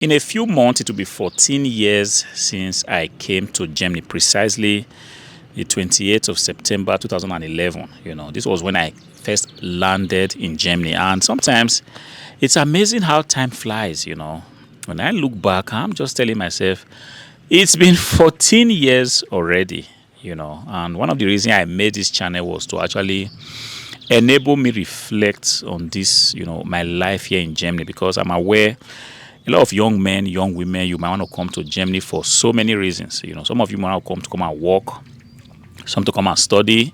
In a few months, it will be 14 years since I came to Germany, precisely the 28th of September 2011. This was when I first landed in Germany. And sometimes it's amazing how time flies. When I look back, I'm just telling myself, it's been 14 years already. And one of the reasons I made this channel was to actually enable me reflect on this, my life here in Germany, because I'm aware a lot of young men, young women, you might want to come to Germany for so many reasons. Some of you might want to come and work, some to come and study.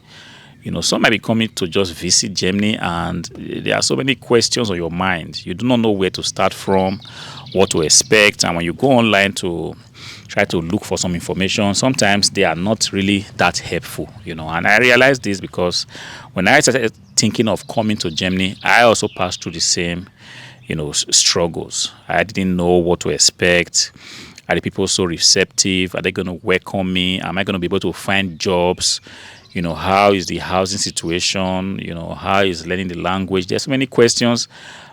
Some might be coming to just visit Germany, and there are so many questions on your mind. You do not know where to start from, what to expect, and when you go online to try to look for some information, sometimes they are not really that helpful. And I realized this because when I started thinking of coming to Germany, I also passed through the same struggles. I didn't know what to expect. Are the people so receptive? Are they going to welcome me? Am I going to be able to find jobs? How is the housing situation? How is learning the language? There's so many questions.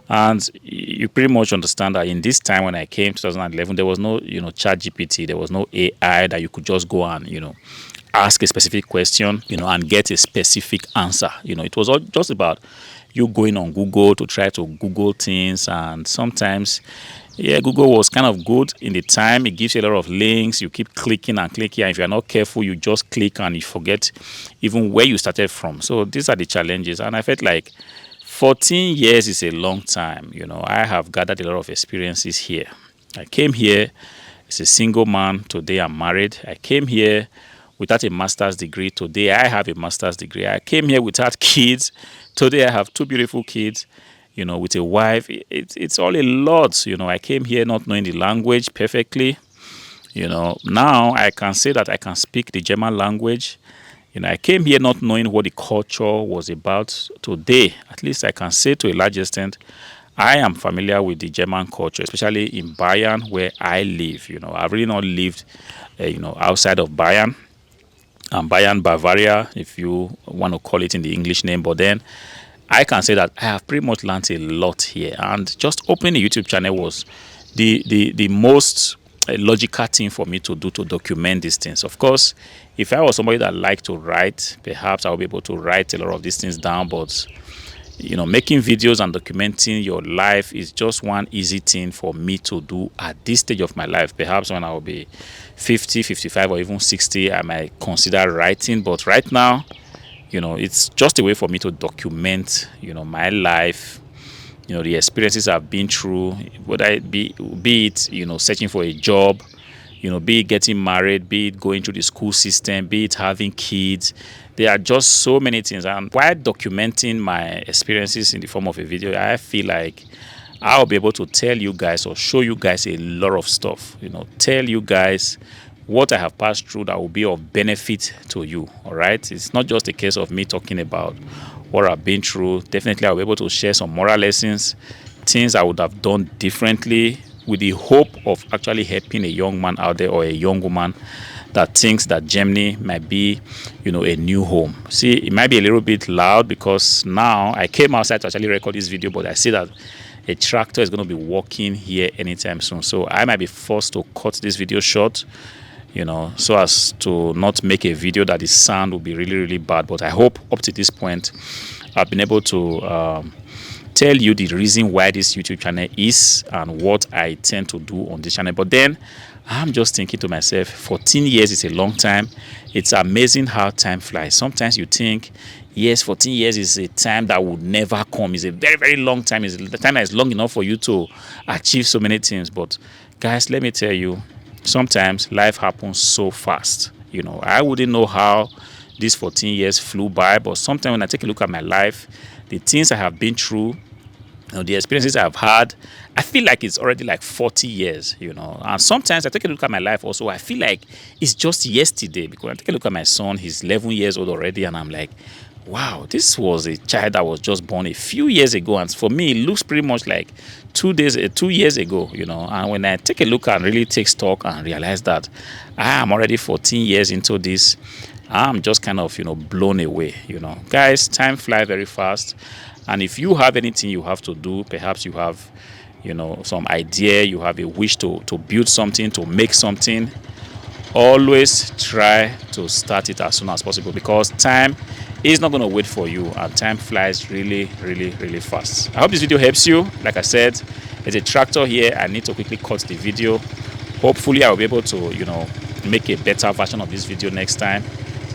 And you pretty much understand that in this time when I came, 2011, there was no, ChatGPT. There was no AI that you could just go and, ask a specific question, and get a specific answer. It was all just about you going on Google to try to Google things. And sometimes, Google was kind of good in the time. It gives you a lot of links. You keep clicking and clicking. And if you're not careful, you just click and you forget even where you started from. So these are the challenges. And I felt like 14 years is a long time. I have gathered a lot of experiences here. I came here as a single man. Today I'm married. I came here without a master's degree. Today I have a master's degree. I came here without kids. Today I have two beautiful kids, with a wife. It's all a lot. I came here not knowing the language perfectly. Now I can say that I can speak the German language. I came here not knowing what the culture was about. Today, at least I can say to a large extent, I am familiar with the German culture, especially in Bayern, where I live. I've really not lived, outside of Bayern. Bayern, Bavaria, if you want to call it in the English name. But then I can say that I have pretty much learned a lot here. And just opening a YouTube channel was the most logical thing for me to do to document these things. Of course, if I was somebody that liked to write, perhaps I would be able to write a lot of these things down. But making videos and documenting your life is just one easy thing for me to do at this stage of my life. Perhaps when I will be 50, 55, or even 60, I might consider writing. But right now, it's just a way for me to document, my life, the experiences I've been through, whether it be it, searching for a job, be it getting married, be it going through the school system, be it having kids. There are just so many things. And while documenting my experiences in the form of a video, I feel like I'll be able to tell you guys or show you guys a lot of stuff, tell you guys what I have passed through that will be of benefit to you. All right. It's not just a case of me talking about what I've been through. Definitely I'll be able to share some moral lessons, things I would have done differently, with the hope of actually helping a young man out there or a young woman that thinks that Germany might be, a new home. See, it might be a little bit loud because now I came outside to actually record this video, but I see that a tractor is going to be walking here anytime soon. So I might be forced to cut this video short, so as to not make a video that the sound will be really, really bad. But I hope up to this point, I've been able to tell you the reason why this YouTube channel is and what I tend to do on this channel. But then I'm just thinking to myself, 14 years is a long time. It's amazing how time flies. Sometimes you think, yes, 14 years is a time that would never come. It's a very, very long time. It's the time that is long enough for you to achieve so many things. But guys, let me tell you, sometimes life happens so fast. I wouldn't know how these 14 years flew by, but sometimes when I take a look at my life, the things I have been through, the experiences I've had, I feel like it's already like 40 years, And sometimes I take a look at my life also, I feel like it's just yesterday, because I take a look at my son, he's 11 years old already, and I'm like, wow, this was a child that was just born a few years ago. And for me, it looks pretty much like 2 years ago, And when I take a look and really take stock and realize that I am already 14 years into this, I'm just kind of, blown away, Guys, time flies very fast. And if you have anything you have to do, perhaps you have, you know, some idea, you have a wish to build something, to make something, always try to start it as soon as possible, because time is not going to wait for you and time flies really fast. I hope this video helps you. Like I said, there's a tractor here. I need to quickly cut the video. Hopefully I'll be able to, you know, make a better version of this video next time.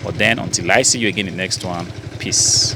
But then until I see you again in the next one, peace.